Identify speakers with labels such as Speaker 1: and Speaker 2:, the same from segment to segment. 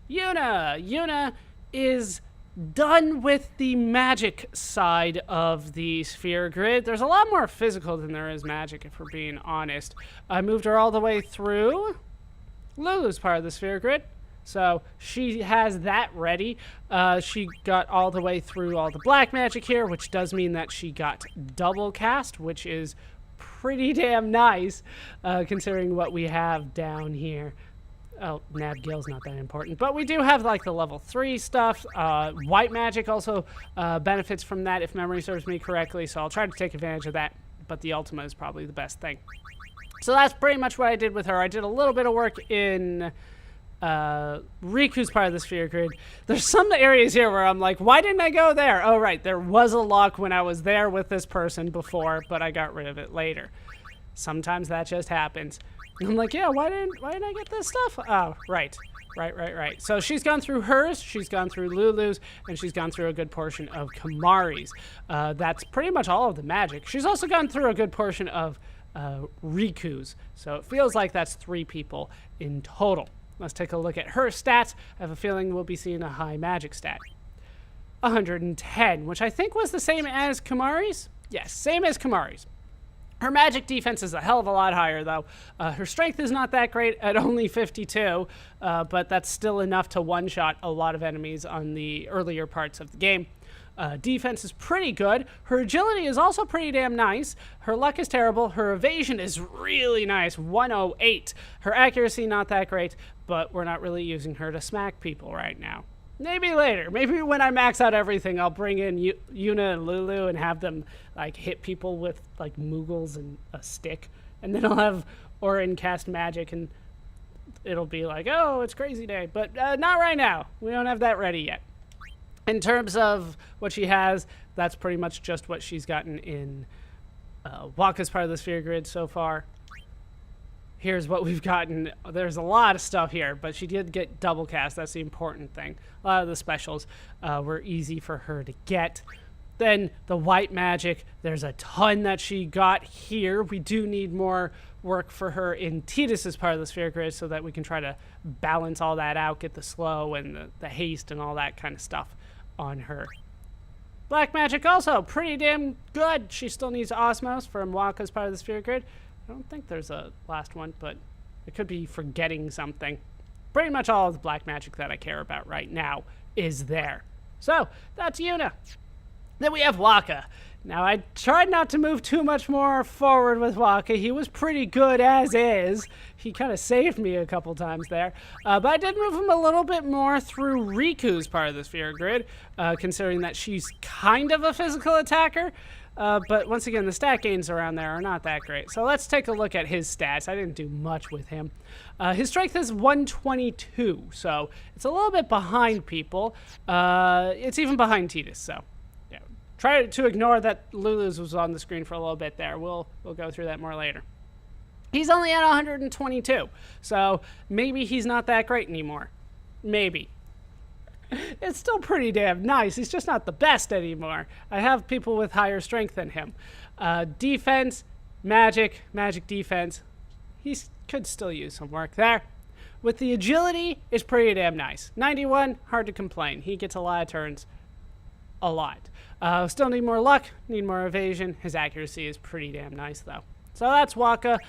Speaker 1: Yuna is done with the magic side of the sphere grid. There's a lot more physical than there is magic, if we're being honest. I moved her all the way through Lulu's part of the sphere grid. So she has that ready. She got all the way through all the black magic here, which does mean that she got double cast, which is pretty damn nice, considering what we have down here. Oh, Nab Gill's not that important, but we do have like the level 3 stuff. White magic also benefits from that, if memory serves me correctly, so I'll try to take advantage of that, but the Ultima is probably the best thing. So that's pretty much what I did with her. I did a little bit of work in Riku's part of the sphere grid. There's some areas here where I'm like, why didn't I go there? Oh, right, there was a lock when I was there with this person before, but I got rid of it later. Sometimes that just happens. And I'm like, yeah, why didn't I get this stuff? Oh, right. So she's gone through hers, she's gone through Lulu's, and she's gone through a good portion of Kamari's. That's pretty much all of the magic. She's also gone through a good portion of Riku's. So it feels like that's 3 people in total. Let's take a look at her stats. I have a feeling we'll be seeing a high magic stat. 110, which I think was the same as Kamari's. Yes, same as Kamari's. Her magic defense is a hell of a lot higher, though. Her strength is not that great at only 52, but that's still enough to one-shot a lot of enemies on the earlier parts of the game. Defense is pretty good. Her agility is also pretty damn nice. Her luck is terrible. Her evasion is really nice, 108. Her accuracy, not that great, but we're not really using her to smack people right now. Maybe later. Maybe when I max out everything, I'll bring in Yuna and Lulu and have them like hit people with like Moogles and a stick. And then I'll have Orin cast magic and it'll be like, oh, it's crazy day. But not right now. We don't have that ready yet. In terms of what she has, that's pretty much just what she's gotten in Wakka's part of the sphere grid so far. Here's what we've gotten. There's a lot of stuff here, but she did get double cast. That's the important thing. A lot of the specials were easy for her to get. Then the white magic, there's a ton that she got here. We do need more work for her in Tidus's part of the sphere grid so that we can try to balance all that out, get the slow and the haste and all that kind of stuff on her. Black magic also pretty damn good. She still needs Osmos from Wakka's part of the sphere grid. I don't think there's a last one, but it could be forgetting something. Pretty much all of the black magic that I care about right now is there. So, that's Yuna. Then we have Wakka. Now, I tried not to move too much more forward with Wakka. He was pretty good as is. He kind of saved me a couple times there. But I did move him a little bit more through Riku's part of the sphere grid, considering that she's kind of a physical attacker. But once again, the stat gains around there are not that great. So let's take a look at his stats. I didn't do much with him. His strength is 122, so it's a little bit behind people. It's even behind Tidus, so yeah. Try to ignore that Lulu's was on the screen for a little bit there. We'll go through that more later. He's only at 122, so maybe he's not that great anymore. Maybe. It's still pretty damn nice. He's just not the best anymore. I have people with higher strength than him. Defense, magic defense. He could still use some work there. With the agility, it's pretty damn nice. 91, hard to complain. He gets a lot of turns. A lot. Still need more luck, need more evasion. His accuracy is pretty damn nice, though. So that's Wakka.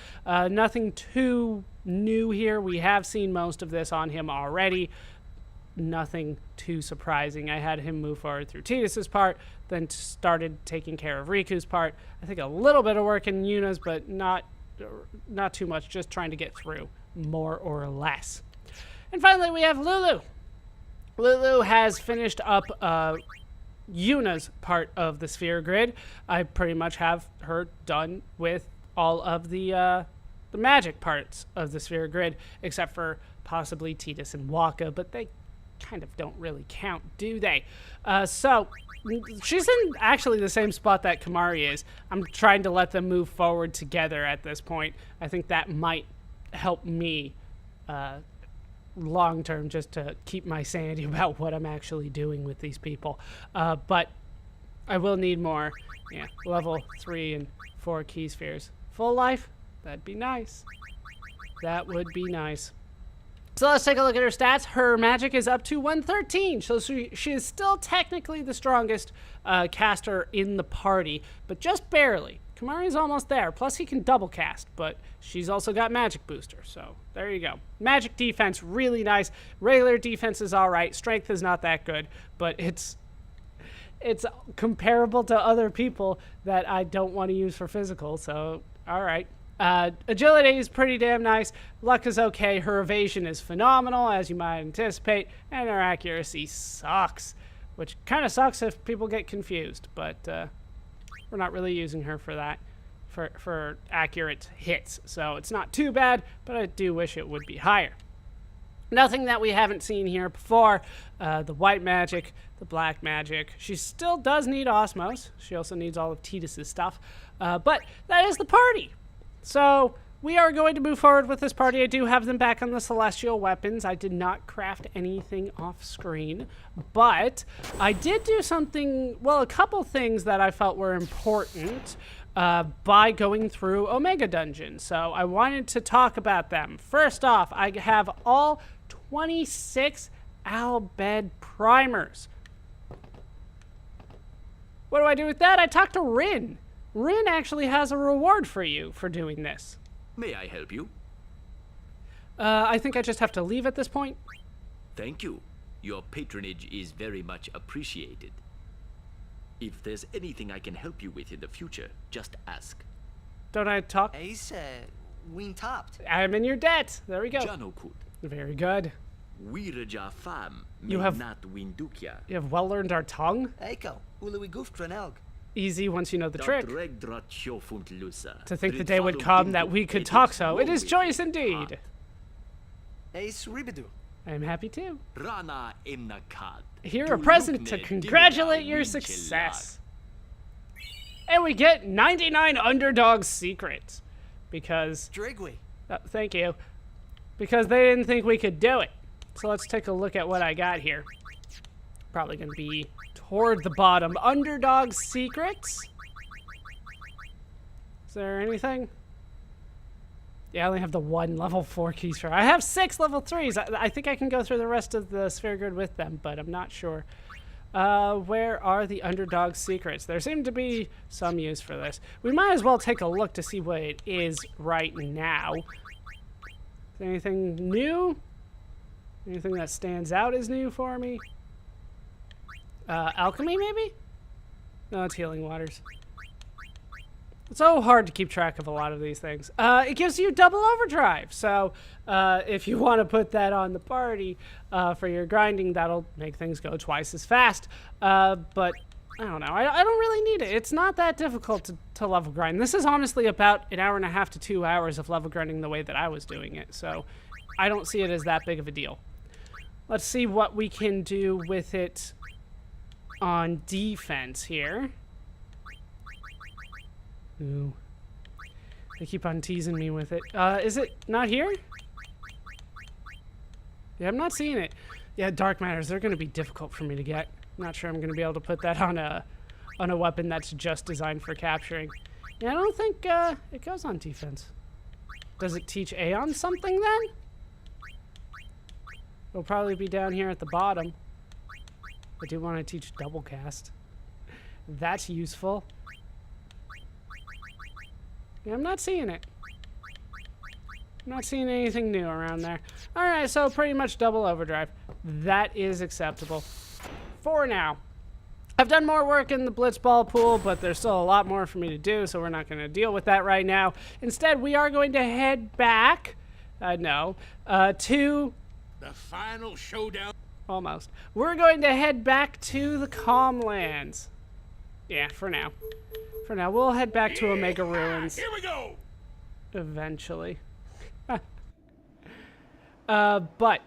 Speaker 1: Nothing too new here. We have seen most of this on him already. Nothing too surprising. I had him move forward through Tidus's part, then started taking care of Riku's part. I think a little bit of work in Yuna's, but not too much, just trying to get through, more or less. And finally, we have Lulu. Lulu has finished up Yuna's part of the sphere grid. I pretty much have her done with all of the magic parts of the sphere grid, except for possibly Tidus and Wakka, but they kind of don't really count, do they? So she's in actually the same spot that Kamari is. I'm trying to let them move forward together at this point. I think that might help me long term, just to keep my sanity about what I'm actually doing with these people. But I will need more level 3 and 4 key spheres. Full life? That'd be nice. That would be nice. So let's take a look at her stats. Her magic is up to 113, so she is still technically the strongest caster in the party, but just barely. Kimahri's almost there, plus he can double cast, but she's also got magic booster, so there you go. Magic defense, really nice. Regular defense is all right. Strength is not that good, but it's comparable to other people that I don't want to use for physical, so all right. Agility is pretty damn nice. Luck is okay. Her evasion is phenomenal, as you might anticipate, and her accuracy sucks, which kind of sucks if people get confused, but we're not really using her for that, for accurate hits, so it's not too bad, but I do wish it would be higher. Nothing that we haven't seen here before. The white magic, the black magic. She still does need Osmos. She also needs all of Tidus's stuff, but that is the party. So we are going to move forward with this party. I do have them back on the celestial weapons. I did not craft anything off screen, but I did do something, well, a couple things that I felt were important by going through Omega Dungeon. So I wanted to talk about them. First off, I have all 26 Bhed primers. What do I do with that? I talked to Rin. Rin actually has a reward for you for doing this.
Speaker 2: May I help you?
Speaker 1: I think I just have to leave at this point.
Speaker 2: Thank you. Your patronage is very much appreciated. If there's anything I can help you with in the future, just ask.
Speaker 1: Don't I talk?
Speaker 3: Ace, wing topped.
Speaker 1: I'm in your debt. There we go.
Speaker 2: Janokut.
Speaker 1: Very good.
Speaker 2: Wiraja fam.
Speaker 1: You have
Speaker 2: not windukia.
Speaker 1: You have well learned our tongue.
Speaker 3: Eiko, uluwi goof tranelg.
Speaker 1: Easy once you know the trick.
Speaker 2: To
Speaker 1: To think the day would come that we could talk so. It is joyous indeed.
Speaker 3: Ace ribidu.
Speaker 1: I am happy too.
Speaker 2: Rana emnakat.
Speaker 1: Here, a present to congratulate your success. And we get 99 underdog secrets. Because,
Speaker 3: Drigwi.
Speaker 1: thank you. Because they didn't think we could do it. So let's take a look at what I got here. Probably going to be toward the bottom. Underdog secrets. Is there anything? Yeah, I only have the one level 4 keys for. I have 6 level 3s. I think I can go through the rest of the sphere grid with them, but I'm not sure. Where are the underdog secrets? There seem to be some use for this. We might as well take a look to see what it is right now. Is there anything new? Anything that stands out is new for me? Alchemy, maybe? No, it's healing waters. It's so hard to keep track of a lot of these things. It gives you double overdrive. So if you want to put that on the party for your grinding, that'll make things go twice as fast. But I don't know. I don't really need it. It's not that difficult to level grind. This is honestly about an hour and a half to 2 hours of level grinding the way that I was doing it. So I don't see it as that big of a deal. Let's see what we can do with it on defense here. Ooh. They keep on teasing me with it. Is it not here? Yeah, I'm not seeing it. Yeah, dark matters. They're going to be difficult for me to get. I'm not sure I'm going to be able to put that on a weapon that's just designed for capturing. Yeah, I don't think it goes on defense. Does it teach Aeon something then? It'll probably be down here at the bottom. I do want to teach double cast. That's useful. Yeah, I'm not seeing it. I'm not seeing anything new around there. Alright, so pretty much double overdrive. That is acceptable. For now. I've done more work in the blitzball pool, but there's still a lot more for me to do, so we're not going to deal with that right now. Instead, we are going to head back, to...
Speaker 4: The final showdown.
Speaker 1: Almost. We're going to head back to the Calmlands. Yeah, for now. For now, we'll head back to Omega Ruins.
Speaker 4: Here we go.
Speaker 1: Eventually. But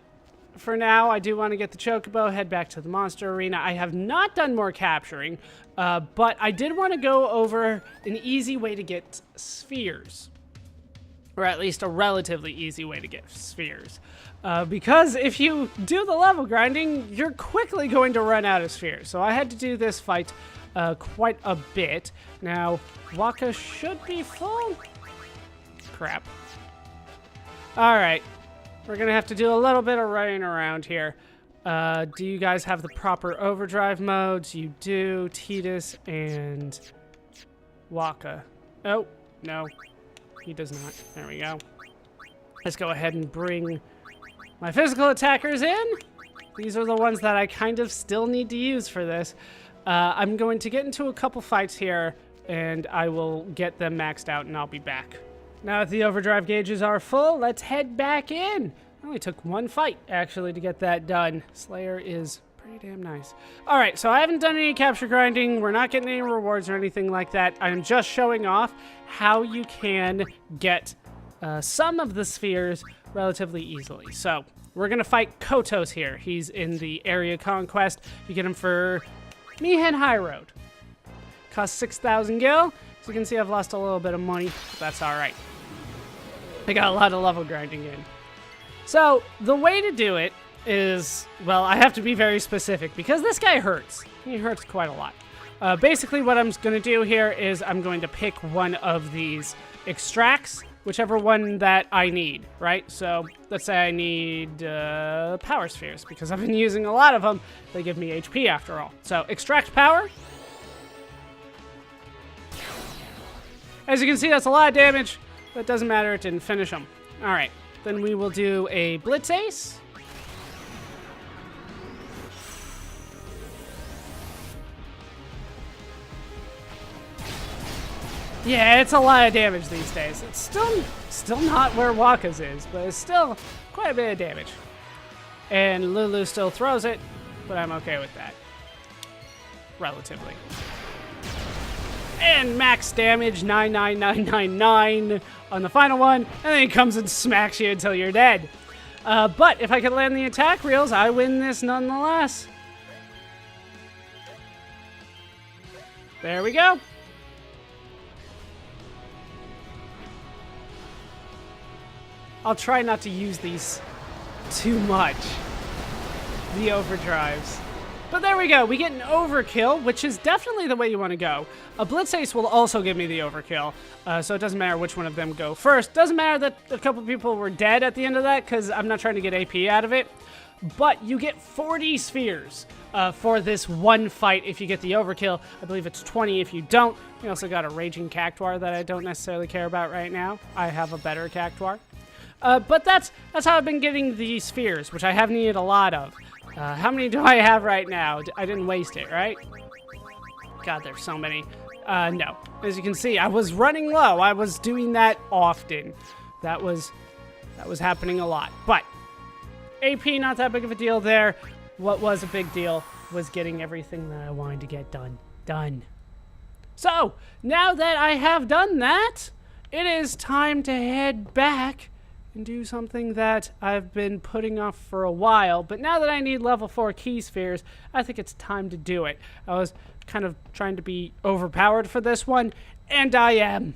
Speaker 1: for now, I do want to get the Chocobo, head back to the Monster Arena. I have not done more capturing, but I did want to go over an easy way to get spheres. Or at least a relatively easy way to get spheres. Because if you do the level grinding, you're quickly going to run out of spheres. So I had to do this fight quite a bit. Now, Waka should be full. Crap. Alright. we're gonna have to do a little bit of running around here. Do you guys have the proper overdrive modes? You do. Titus and Waka. Oh, no. He does not. There we go. Let's go ahead and bring my physical attackers in. These are the ones that I kind of still need to use for this. I'm going to get into a couple fights here, and I will get them maxed out, and I'll be back. Now that the overdrive gauges are full, let's head back in. It only took one fight, actually, to get that done. Slayer is pretty damn nice. All right, so I haven't done any capture grinding. We're not getting any rewards or anything like that. I'm just showing off how you can get some of the spheres relatively easily. So we're going to fight Kotos here. He's in the area conquest. You get him for Mihen High Road. Costs 6,000 gil. As you can see, I've lost a little bit of money, but that's all right. I got a lot of level grinding in. So the way to do it is, well, I have to be very specific because this guy hurts. He hurts quite a lot. Basically, what I'm going to do here is I'm going to pick one of these extracts, whichever one that I need, right? So let's say I need power spheres because I've been using a lot of them. They give me HP after all. So extract power. As you can see, that's a lot of damage, but it doesn't matter. It didn't finish them. All right, then we will do a Blitz Ace. Yeah, it's a lot of damage these days. It's still not where Waka's is, but it's still quite a bit of damage. And Lulu still throws it, but I'm okay with that. Relatively. And max damage, 99999 on the final one, and then he comes and smacks you until you're dead. But if I could land the attack reels, I win this nonetheless. There we go. I'll try not to use these too much, the overdrives. But there we go. We get an overkill, which is definitely the way you want to go. A Blitz Ace will also give me the overkill, so it doesn't matter which one of them go first. Doesn't matter that a couple people were dead at the end of that, because I'm not trying to get AP out of it. But you get 40 spheres for this one fight if you get the overkill. I believe it's 20 if you don't. We also got a Raging Cactuar that I don't necessarily care about right now. I have a better Cactuar. But that's how I've been getting the spheres, which I have needed a lot of. How many do I have right now? I didn't waste it, right? God, there's so many. No. As you can see, I was running low. I was doing that often. That was happening a lot. But AP, not that big of a deal there. What was a big deal was getting everything that I wanted to get done. So, now that I have done that, it is time to head back and do something that I've been putting off for a while, but now that I need level 4 key spheres, I think it's time to do it. I was kind of trying to be overpowered for this one, and I am.